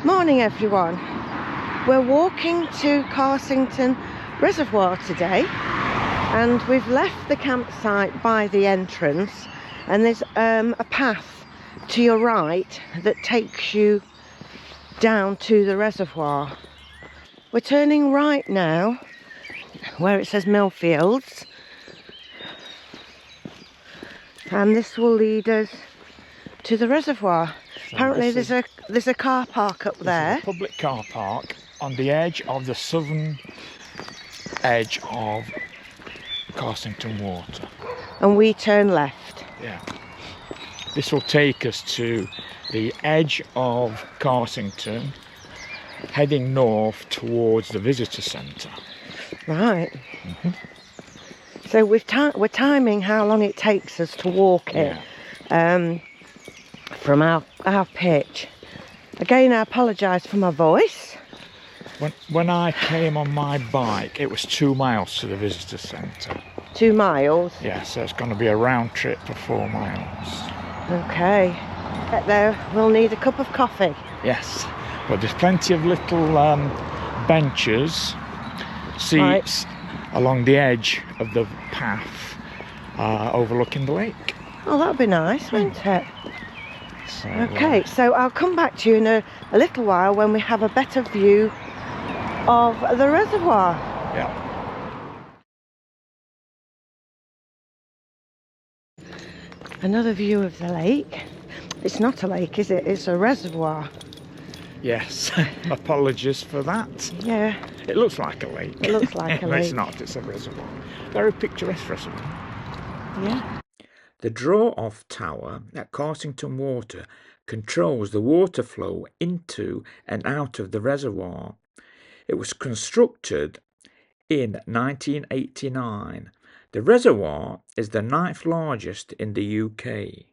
Morning everyone. We're walking to Carsington Reservoir today and we've left the campsite by the entrance, and there's a path to your right that takes you down to the reservoir. We're turning right now where it says Millfields, and this will lead us to the reservoir. So apparently there's a car park up there. This is a public car park on the edge of the southern edge of Carsington Water. And we turn left. Yeah. This will take us to the edge of Carsington, heading north towards the visitor centre. Right. So we're timing how long it takes us to walk it. Yeah. From our pitch. Again, I apologise for my voice. When I came on my bike, it was 2 miles to the visitor centre. 2 miles? Yeah, so it's going to be a round trip for 4 miles. Okay. Get there, we'll need a cup of coffee. Yes, but there's plenty of little benches, seats along the edge of the path, overlooking the lake. Oh, that'd be nice, wouldn't it? So, okay, so I'll come back to you in a little while when we have a better view of the reservoir. Yeah. Another view of the lake. It's not a lake, is it? It's a reservoir. Yes, apologies for that. Yeah. It looks like a lake. It looks like a lake. It's not, it's a reservoir. Very picturesque reservoir. Yeah. The draw-off tower at Carsington Water controls the water flow into and out of the reservoir. It was constructed in 1989. The reservoir is the 9th largest in the UK.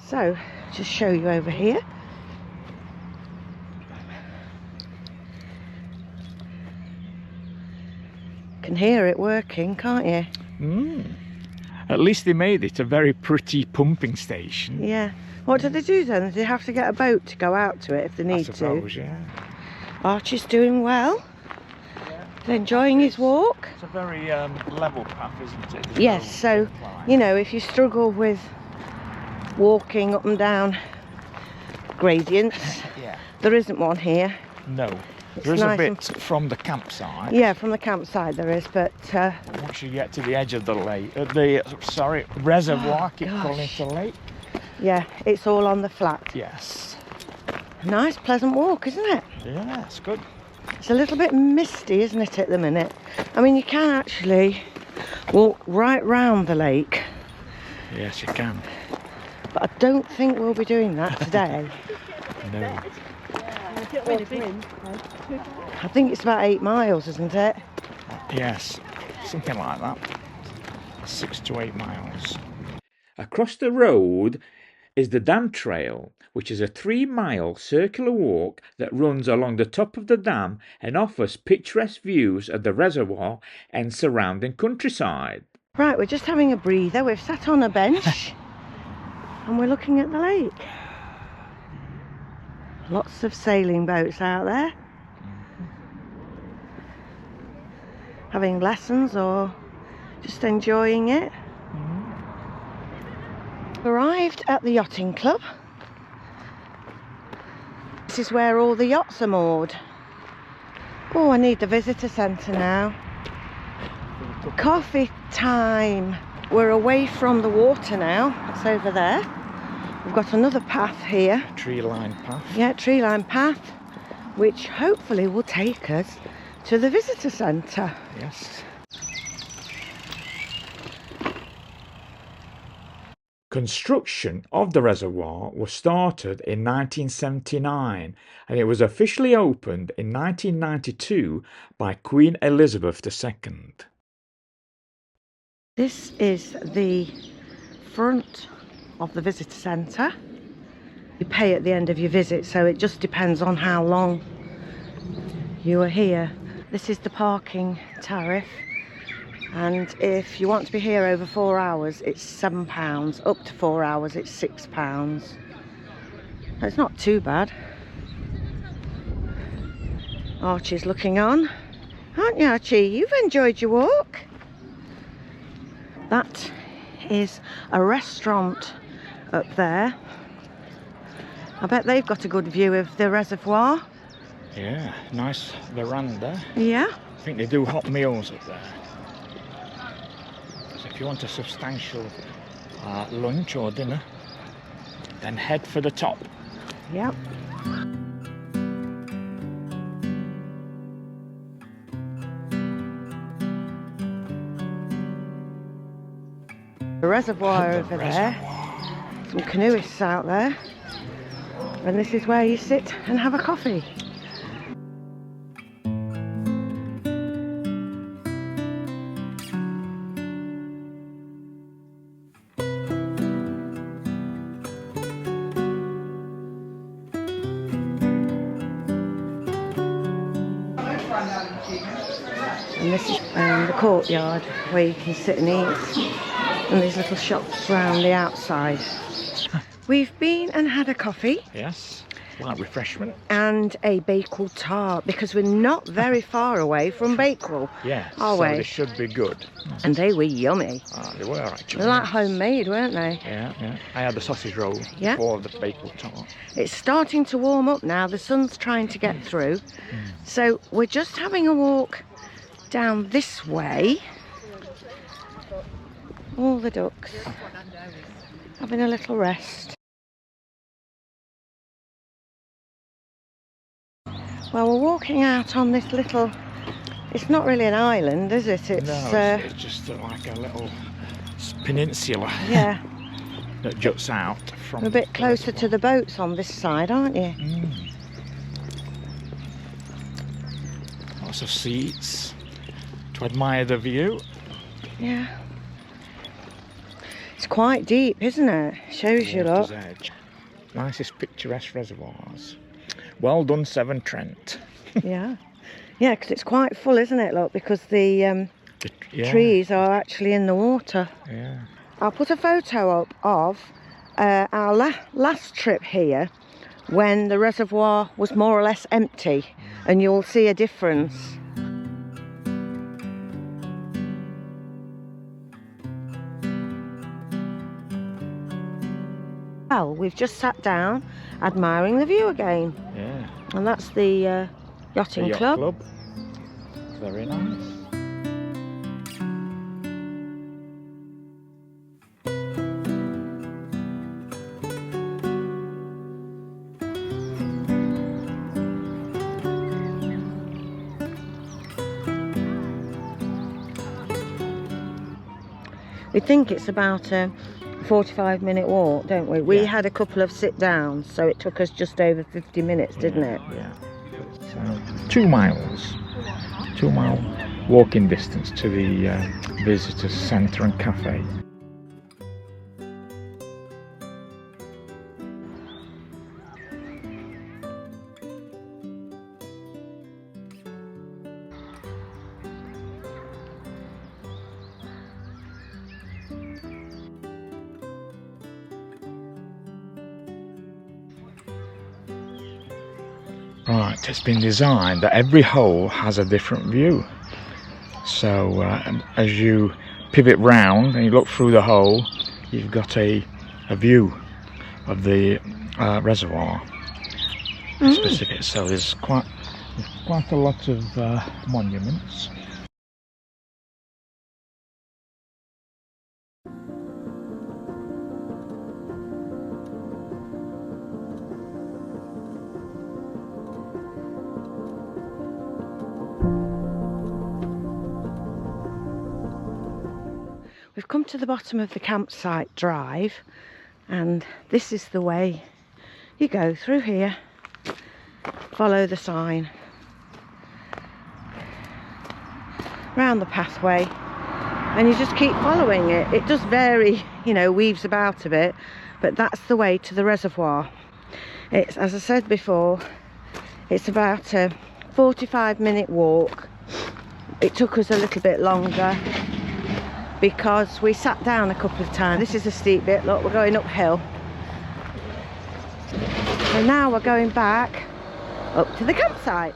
So, just show you over here. Can hear it working, can't you? At least they made it a very pretty pumping station. Yeah. What do they do then? Do they have to get a boat to go out to it if they need I suppose, to? Yeah. Archie's doing well. Yeah. He's enjoying his walk. It's a very level path, isn't it? There's yes, no so, you know, if you struggle with walking up and down gradients, yeah. There isn't one here. No. There is nice a bit from the campsite. Yeah, from the campsite there is, but once you get to the edge of the lake, reservoir, I keep calling it a lake. Yeah, it's all on the flat. Yes. Nice, pleasant walk, isn't it? Yeah, it's good. It's a little bit misty, isn't it, at the minute? I mean, you can actually walk right round the lake. Yes, you can. But I don't think we'll be doing that today. No. I think it's about 8 miles, isn't it? Yes, something like that. 6 to 8 miles. Across the road is the dam trail, which is a 3-mile circular walk that runs along the top of the dam and offers picturesque views of the reservoir and surrounding countryside. Right, we're just having a breather. We've sat on a bench and we're looking at the lake. Lots of sailing boats out there, having lessons or just enjoying it. Arrived at the yachting club. This is where all the yachts are moored. Oh, I need the visitor centre now. Coffee time. We're away from the water now. It's over there. We've got another path here. Tree-lined path. Yeah, tree-lined path, which hopefully will take us to the visitor centre. Yes. Construction of the reservoir was started in 1979 and it was officially opened in 1992 by Queen Elizabeth II. This is the front of the visitor centre. You pay at the end of your visit, so it just depends on how long you are here. This is the parking tariff, and if you want to be here over 4 hours it's £7, up to 4 hours it's £6. It's not too bad. Archie's looking on, aren't you, Archie? You've enjoyed your walk. That is a restaurant up there. I bet they've got a good view of the reservoir. Yeah, nice veranda. Yeah. I think they do hot meals up there. So if you want a substantial lunch or dinner, then head for the top. Yep. The reservoir over there. Some canoeists out there. And this is where you sit and have a coffee. And this is the courtyard where you can sit and eat, and these little shops around the outside. We've been and had a coffee. Yes, light refreshment. And a Bakewell tart, because we're not very far away from Bakewell. Yeah, are so we? they should be good. And they were yummy. They were actually. They're like homemade, weren't they? Yeah, yeah. I had the sausage roll before the Bakewell tart. It's starting to warm up now. The sun's trying to get through. So we're just having a walk down this way. All the ducks having a little rest. Well, we're walking out on this little, it's not really an island, is it? It's just like a little peninsula. Yeah. That juts out from. We're a bit closer to the boats on this side, aren't you? Lots of seats to admire the view. Yeah. It's quite deep, isn't it? Shows you, look. Edge. Nicest picturesque reservoirs. Well done, Severn Trent. Yeah. Yeah, because it's quite full, isn't it, look? Because the trees are actually in the water. Yeah. I'll put a photo up of our last trip here when the reservoir was more or less empty, and you'll see a difference. Well, we've just sat down admiring the view again. Yeah. And that's the yachting yacht club. Very nice. We think it's about a 45-minute walk, don't we? We had a couple of sit-downs, so it took us just over 50 minutes, didn't it? Yeah. So 2 miles. 2 mile walking distance to the visitors centre and cafe. Right, it's been designed that every hole has a different view. So as you pivot round and you look through the hole, you've got a view of the reservoir specific. So there's quite a lot of monuments. We've come to the bottom of the campsite drive, and this is the way you go through here. Follow the sign round the pathway, and you just keep following it. It does vary, you know, weaves about a bit, but that's the way to the reservoir. It's, as I said before, it's about a 45-minute walk, It took us a little bit longer because we sat down a couple of times. This is a steep bit, look, we're going uphill. So now we're going back up to the campsite.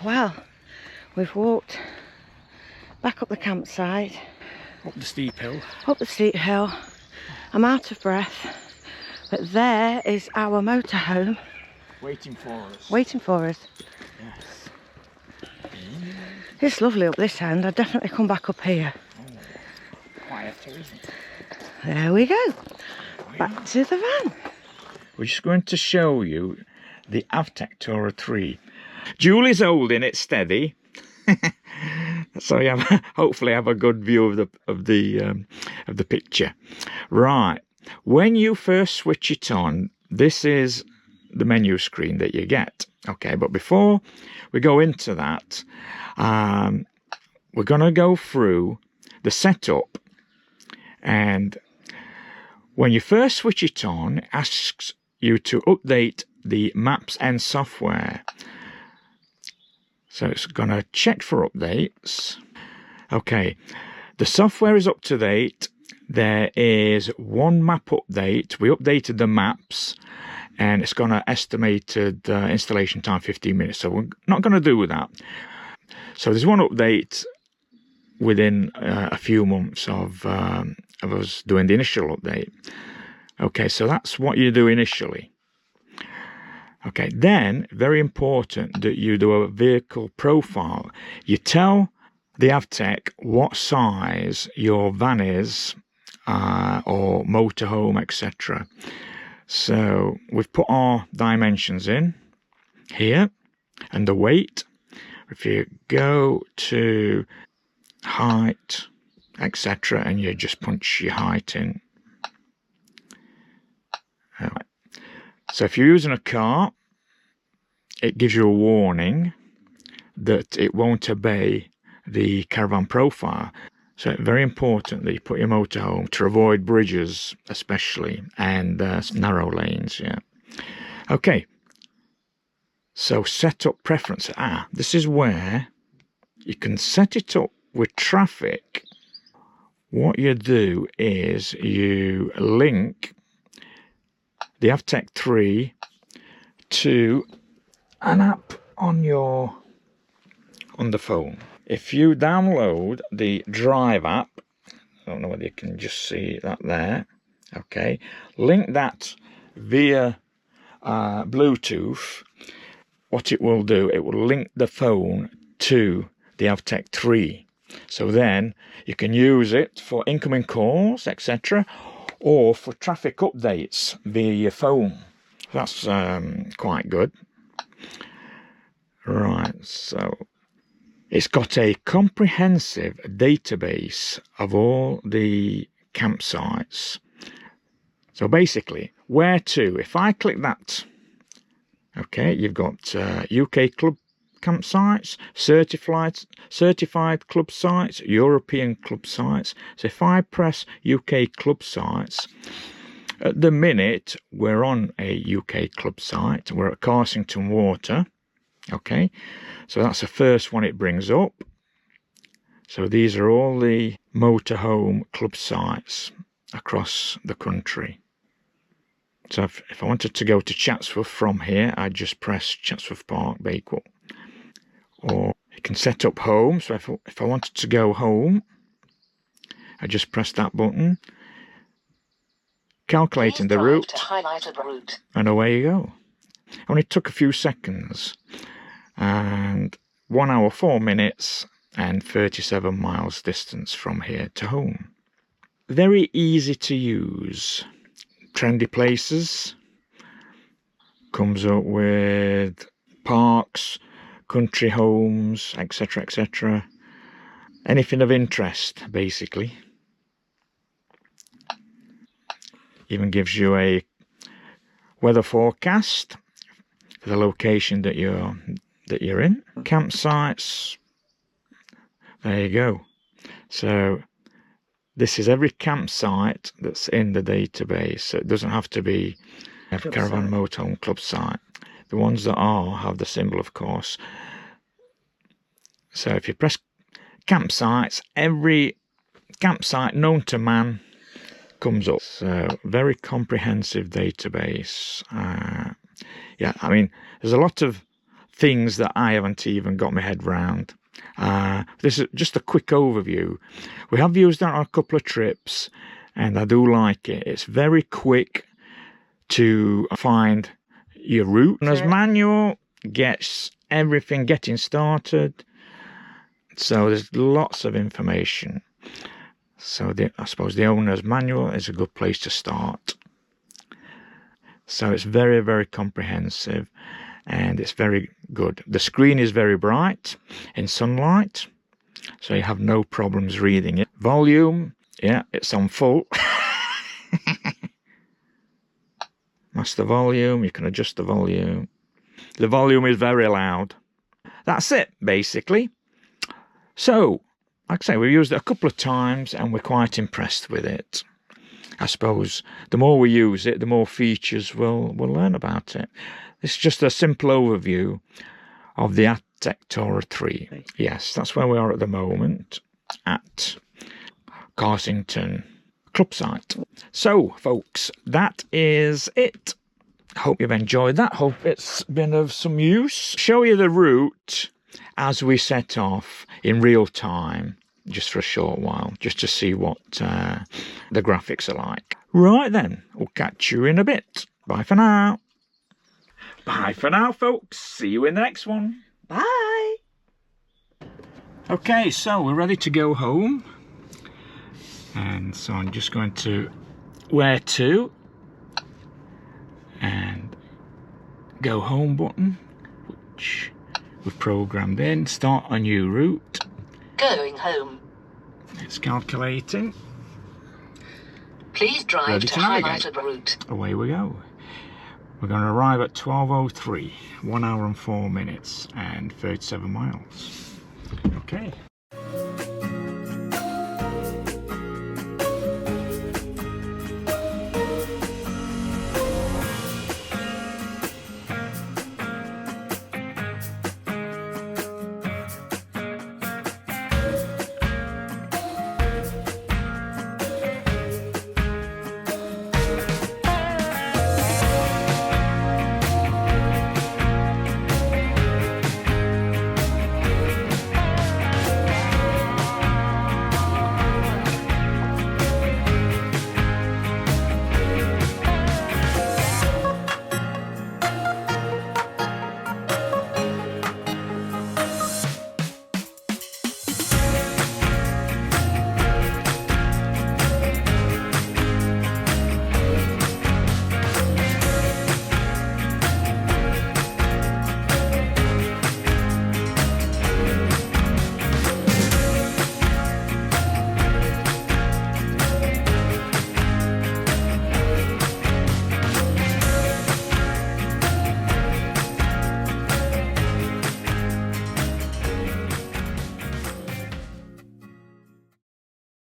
Well, we've walked back up the campsite. Up the steep hill. Up the steep hill. I'm out of breath, but there is our motorhome. Waiting for us. Waiting for us. Yes. It's lovely up this end. I'd definitely come back up here. Oh, quieter, isn't it? There we go. Back to the van. We're just going to show you the Avtex Tourer 3. Julie's holding it steady, so you have, hopefully have a good view of the picture. Right, when you first switch it on, this is the menu screen that you get. Okay, but before we go into that, we're going to go through the setup. And when you first switch it on, it asks you to update the maps and software. So it's going to check for updates. Okay, the software is up to date. There is one map update. We updated the maps, and it's got an estimated installation time 15 minutes. So we're not going to do that. So there's one update within a few months of us doing the initial update. Okay, so that's what you do initially. Okay, then, very important that you do a vehicle profile. You tell the Avtex what size your van is, or motorhome, etc. So, we've put our dimensions in here, and the weight. If you go to height, etc., and you just punch your height in. So if you're using a car, it gives you a warning that it won't obey the caravan profile. So it's very important that you put your motorhome to avoid bridges, especially, and narrow lanes. Yeah. Okay. So set up preference. This is where you can set it up with traffic. What you do is you link the Avtex 3 to an app on the phone. If you download the Drive app, I don't know whether you can just see that there. Okay, link that via Bluetooth. What it will do, it will link the phone to the Avtex 3. So then you can use it for incoming calls, etc., or for traffic updates via your phone. That's quite good. Right, so it's got a comprehensive database of all the campsites. So basically, where to? If I click that, okay, you've got UK club campsites, certified club sites, European club sites. So if I press UK club sites, at the minute we're on a UK club site. We're at Carsington Water. Okay, so that's the first one it brings up. So these are all the motorhome club sites across the country. So if I wanted to go to Chatsworth from here, I'd just press Chatsworth Park, Bakewell. Or you can set up home. So if I wanted to go home, I just press that button, calculating the route, and away you go. Only took a few seconds, and 1 hour 4 minutes and 37 miles distance from here to home. Very easy to use. Trendy places. Comes up with parks, country homes, etc., etc. Anything of interest, basically. Even gives you a weather forecast for the location that you're in. Campsites. There you go. So this is every campsite that's in the database. So it doesn't have to be Caravan Motorhome club site. The ones that are have the symbol, of course. So if you press campsites, every campsite known to man comes up. So very comprehensive database. Yeah, I mean, there's a lot of things that I haven't even got my head round. This is just a quick overview. We have used that on a couple of trips, and I do like it. It's very quick to find your route. Owner's manual gets everything getting started. So there's lots of information. So I suppose the owner's manual is a good place to start. So it's very, very comprehensive, and it's very good. The screen is very bright in sunlight, so you have no problems reading it. Volume, yeah, it's on full. That's the volume. You can adjust the volume. The volume is very loud. That's it, basically. So, like I say, we've used it a couple of times and we're quite impressed with it. I suppose the more we use it, the more features we'll learn about it. This is just a simple overview of the Avtex Tourer 3. Yes, that's where we are at the moment, at Carsington club site. So, folks, that is it. Hope you've enjoyed that. Hope it's been of some use. Show you the route as we set off in real time, just for a short while, just to see what the graphics are like. Right then, we'll catch you in a bit. Bye for now. Bye for now, folks. See you in the next one. Bye. Okay, so we're ready to go home. And so I'm just going to where to and go home button, which we've programmed in. Start a new route. Going home. It's calculating. Please drive to highlighted route. Away we go. We're going to arrive at 12:03, 1 hour and 4 minutes and 37 miles. Okay.